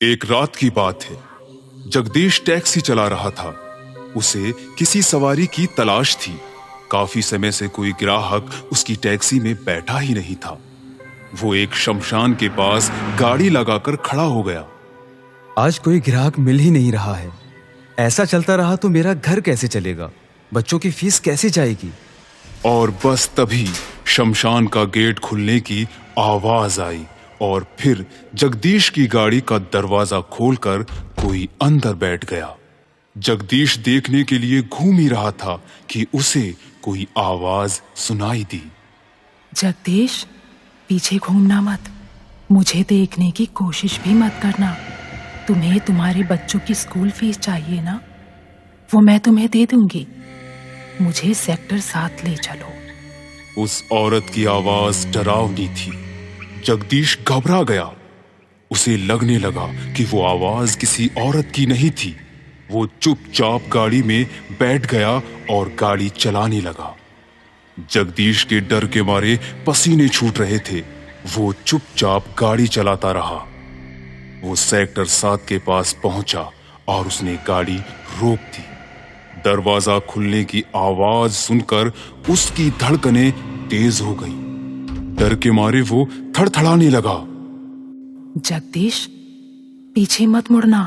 एक रात की बात है। जगदीश टैक्सी चला रहा था। उसे किसी सवारी की तलाश थी। काफी समय से कोई ग्राहक उसकी टैक्सी में बैठा ही नहीं था। वो एक शमशान के पास गाड़ी लगाकर खड़ा हो गया। आज कोई ग्राहक मिल ही नहीं रहा है। ऐसा चलता रहा तो मेरा घर कैसे चलेगा? बच्चों की फीस कैसे जाएगी? और बस तभी शमशान का गेट खुलने की आवाज आई और फिर जगदीश की गाड़ी का दरवाजा खोलकर कोई अंदर बैठ गया। जगदीश देखने के लिए घूम ही रहा था कि उसे कोई आवाज सुनाई दी। जगदीश, पीछे घूमना मत। मुझे देखने की कोशिश भी मत करना। तुम्हें तुम्हारे बच्चों की स्कूल फीस चाहिए ना? वो मैं तुम्हें दे दूंगी। मुझे सेक्टर 7 ले चलो। उस औरत की आवाज डरावनी थी। जगदीश घबरा गया। उसे लगने लगा कि वो आवाज किसी औरत की नहीं थी। वो चुपचाप गाड़ी में बैठ गया और गाड़ी चलाने लगा। जगदीश के डर के मारे पसीने छूट रहे थे। वो चुपचाप गाड़ी चलाता रहा। वो सेक्टर 7 के पास पहुंचा और उसने गाड़ी रोक दी। दरवाजा खुलने की आवाज सुनकर उसकी धड़कनें तेज हो गई। डर के मारे वो थड़थड़ाने लगा। जगदीश, पीछे मत मुड़ना।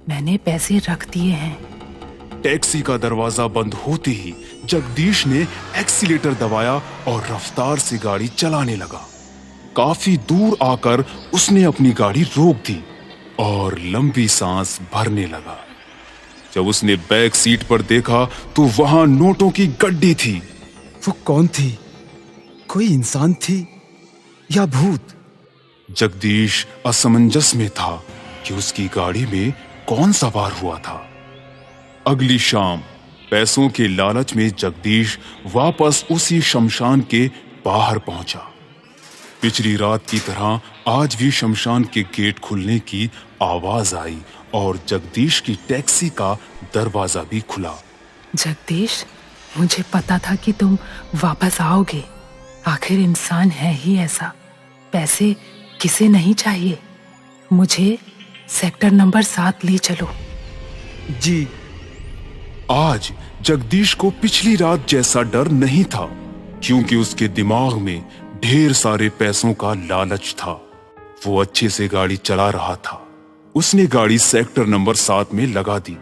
मैंने पैसे रख दिए हैं। टैक्सी का दरवाजा बंद होते ही जगदीश ने एक्सीलेटर दबाया और रफ्तार से गाड़ी चलाने लगा। काफी दूर आकर उसने अपनी गाड़ी रोक दी और लंबी सांस भरने लगा। जब उसने बैक सीट पर देखा तो वहां नोटों की गड्डी थी। वो कौन थी? कोई इंसान थी या भूत? जगदीश असमंजस में था कि उसकी गाड़ी में कौन सवार हुआ था। अगली शाम पैसों के लालच में जगदीश वापस उसी शमशान के बाहर पहुंचा। पिछली रात की तरह आज भी शमशान के गेट खुलने की आवाज आई और जगदीश की टैक्सी का दरवाजा भी खुला। जगदीश, मुझे पता था कि तुम वापस आओगे। आखिर इंसान है ही ऐसा। पैसे किसे नहीं चाहिए। मुझे सेक्टर नंबर 7 ले चलो। जी। आज जगदीश को पिछली रात जैसा डर नहीं था, क्योंकि उसके दिमाग में ढेर सारे पैसों का लालच था। वो अच्छे से गाड़ी चला रहा था। उसने गाड़ी सेक्टर नंबर 7 में लगा दी।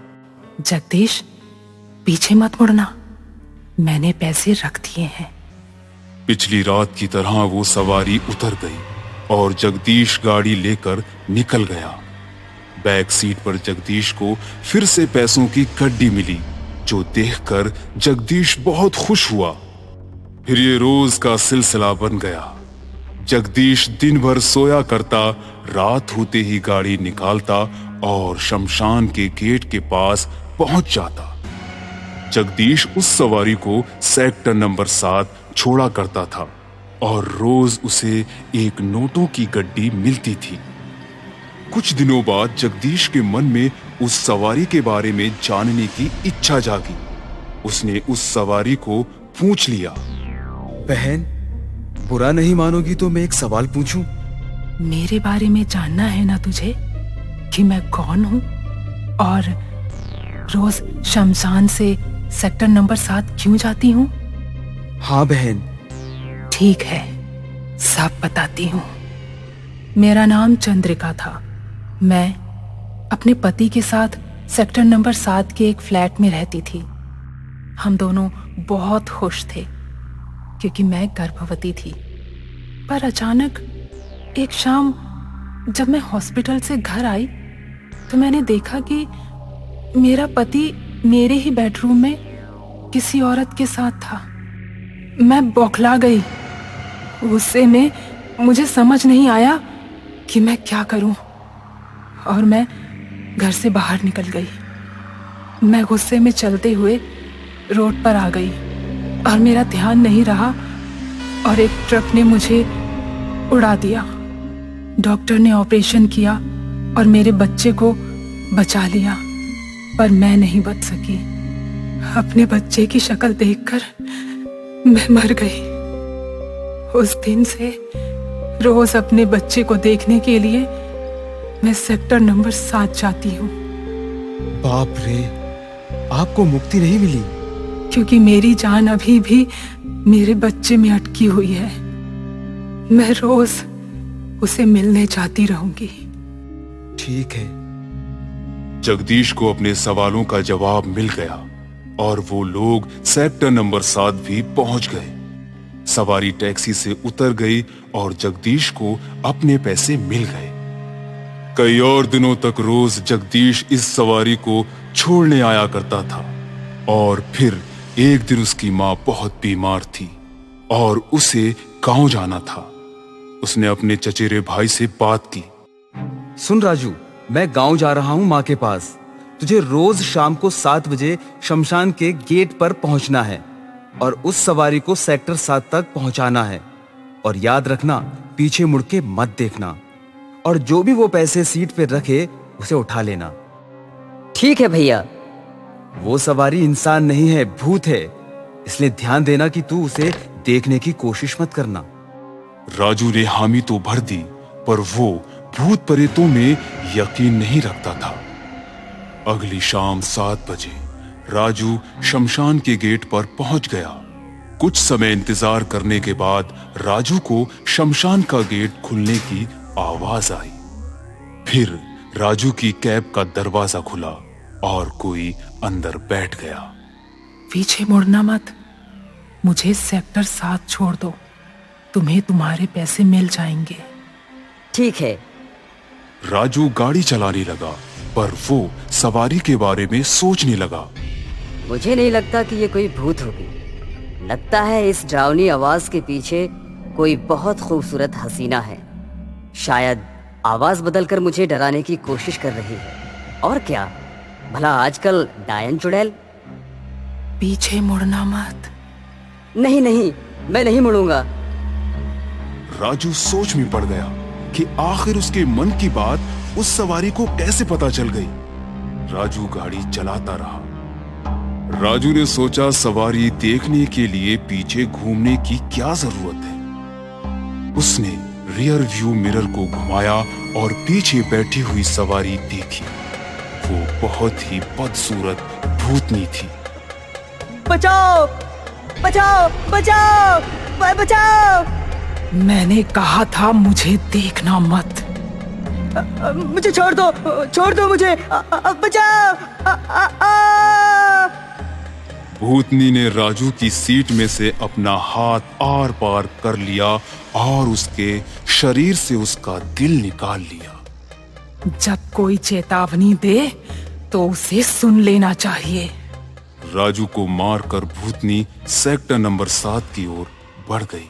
जगदीश, पीछे मत मुड़ना। मैंने पैसे रख दिए हैं। पिछली रात की तरह वो सवारी उतर गई और जगदीश गाड़ी लेकर निकल गया। बैक सीट पर जगदीश को फिर से पैसों की गड्डी मिली, जो देखकर जगदीश बहुत खुश हुआ। फिर ये रोज का सिलसिला बन गया। जगदीश दिन भर सोया करता, रात होते ही गाड़ी निकालता और शमशान के गेट के पास पहुंच जाता। जगदीश उस सवारी को सेक्टर नंबर 7 छोड़ा करता था और रोज उसे एक नोटों की गड्डी मिलती थी। कुछ दिनों बाद जगदीश के मन में उस सवारी के बारे में जानने की इच्छा जागी। उसने उस सवारी को पूछ लिया। बहन, बुरा नहीं मानोगी तो मैं एक सवाल पूछूं? मेरे बारे में जानना है ना तुझे, कि मैं कौन हूँ और रोज शमशान से सेक्टर नंबर 7 क्यों जाती हूँ? हाँ बहन। ठीक है, सब बताती हूँ। मेरा नाम चंद्रिका था। मैं अपने पति के साथ सेक्टर नंबर 7 के एक फ्लैट में रहती थी। हम दोनों बहुत खुश थे क्योंकि मैं गर्भवती थी। पर अचानक एक शाम जब मैं हॉस्पिटल से घर आई तो मैंने देखा कि मेरा पति मेरे ही बेडरूम में किसी औरत के साथ था। मैं बौखला गई। गुस्से में मुझे समझ नहीं आया कि मैं क्या करूं और मैं घर से बाहर निकल गई। मैं गुस्से में चलते हुए रोड पर आ गई और मेरा ध्यान नहीं रहा और एक ट्रक ने मुझे उड़ा दिया। डॉक्टर ने ऑपरेशन किया और मेरे बच्चे को बचा लिया, पर मैं नहीं बच सकी। अपने बच्चे की शक्ल देखकर मैं मर गई। उस दिन से रोज अपने बच्चे को देखने के लिए मैं सेक्टर नंबर 7 जाती हूँ, बाप रे, आपको मुक्ति नहीं मिली? क्योंकि मेरी जान अभी भी मेरे बच्चे में अटकी हुई है। मैं रोज उसे मिलने जाती रहूंगी। ठीक है। जगदीश को अपने सवालों का जवाब मिल गया और वो लोग सेक्टर नंबर 7 भी पहुंच गए। सवारी टैक्सी से उतर गई और जगदीश को अपने पैसे मिल गए। कई और दिनों तक रोज जगदीश इस सवारी को छोड़ने आया करता था और फिर एक दिन उसकी मां बहुत बीमार थी और उसे गांव जाना था। उसने अपने चचेरे भाई से बात की। सुन राजू, मैं गांव जा रहा हूं माँ के पास। तुझे रोज शाम को 7 बजे शमशान के गेट पर पहुंचना है और उस सवारी को सेक्टर 7 तक पहुंचाना है। और याद रखना, पीछे मुड़ के मत देखना और जो भी वो पैसे सीट पे रखे उसे उठा लेना। ठीक है भैया। वो सवारी इंसान नहीं है, भूत है, इसलिए ध्यान देना कि तू उसे देखने की कोशिश मत करना। राजू ने हामी तो भर दी, पर वो भूत प्रेतों में यकीन नहीं रखता था। अगली शाम 7 बजे राजू शमशान के गेट पर पहुंच गया। कुछ समय इंतजार करने के बाद राजू को शमशान का गेट खुलने की आवाज आई। फिर राजू की कैब का दरवाजा खुला और कोई अंदर बैठ गया। पीछे मुड़ना मत, मुझे सेक्टर 7 छोड़ दो, तुम्हें तुम्हारे पैसे मिल जाएंगे। ठीक है। राजू गाड़ी चलाने लगा, पर वो सवारी के बारे में सोचने लगा। मुझे नहीं लगता कि ये कोई भूत होगी। लगता है इस डरावनी आवाज के पीछे कोई बहुत खूबसूरत हसीना है। शायद आवाज बदलकर मुझे डराने की कोशिश कर रही है। और क्या, भला आजकल डायन चुड़ैल। पीछे मुड़ना मत। नहीं नहीं, मैं नहीं मुड़ूंगा। राजू सोच में पड़ गया कि आखिर उसके मन की बात उस सवारी को कैसे पता चल गई। राजू गाड़ी चलाता रहा। राजू ने सोचा, सवारी देखने के लिए पीछे घूमने की क्या जरूरत है। उसने रियर व्यू मिरर को घुमाया और पीछे बैठी हुई सवारी देखी। वो बहुत ही बदसूरत भूतनी थी। बचाओ बचाओ बचाओ बचाओ! मैंने कहा था मुझे देखना मत। मुझे छोड़ दो मुझे, बचाओ! भूतनी ने राजू की सीट में से अपना हाथ आर पार कर लिया और उसके शरीर से उसका दिल निकाल लिया। जब कोई चेतावनी दे तो उसे सुन लेना चाहिए। राजू को मारकर भूतनी सेक्टर नंबर 7 की ओर बढ़ गई।